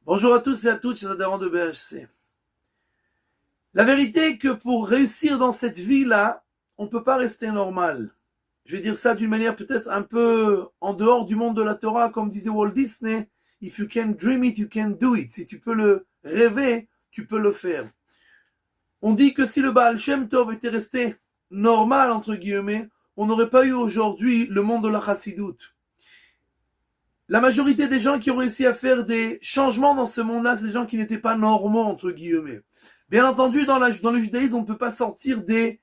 Bonjour à tous et à toutes, c'est adhérents de BHC. La vérité est que pour réussir dans cette vie-là, on ne peut pas rester normal. Je vais dire ça d'une manière peut-être un peu en dehors du monde de la Torah, comme disait Walt Disney. If you can dream it, you can do it. Si tu peux le rêver, tu peux le faire. On dit que si le Baal Shem Tov était resté normal, entre guillemets, on n'aurait pas eu aujourd'hui le monde de la Chassidoute. La majorité des gens qui ont réussi à faire des changements dans ce monde-là, c'est des gens qui n'étaient pas normaux, entre guillemets. Bien entendu, dans le judaïsme, on ne peut pas sortir des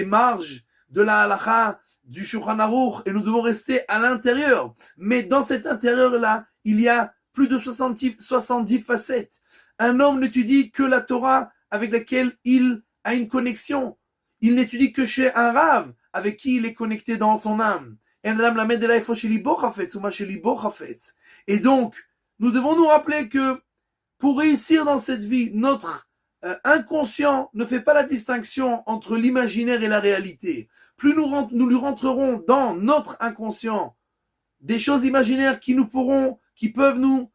marges de la halakha, du Shulchan Aruch, et nous devons rester à l'intérieur. Mais dans cet intérieur-là, il y a plus de 70 facettes. Un homme n'étudie que la Torah avec laquelle il a une connexion. Il n'étudie que chez un rave avec qui il est connecté dans son âme. Et donc, nous devons nous rappeler que pour réussir dans cette vie, notre inconscient ne fait pas la distinction entre l'imaginaire et la réalité. Plus nous lui rentrerons dans notre inconscient des choses imaginaires qui peuvent nous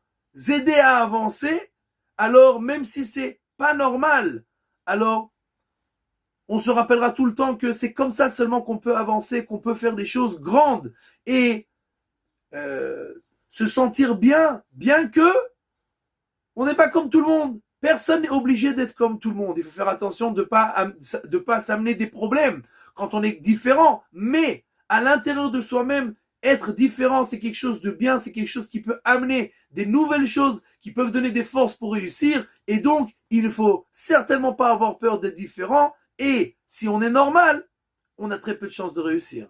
aider à avancer, alors même si c'est pas normal, alors on se rappellera tout le temps que c'est comme ça seulement qu'on peut avancer, qu'on peut faire des choses grandes et se sentir bien que on n'est pas comme tout le monde. Personne n'est obligé d'être comme tout le monde. Il faut faire attention de pas s'amener des problèmes quand on est différent. Mais à l'intérieur de soi-même, être différent, c'est quelque chose de bien, c'est quelque chose qui peut amener des nouvelles choses, qui peuvent donner des forces pour réussir. Et donc, il ne faut certainement pas avoir peur d'être différent. Et si on est normal, on a très peu de chances de réussir.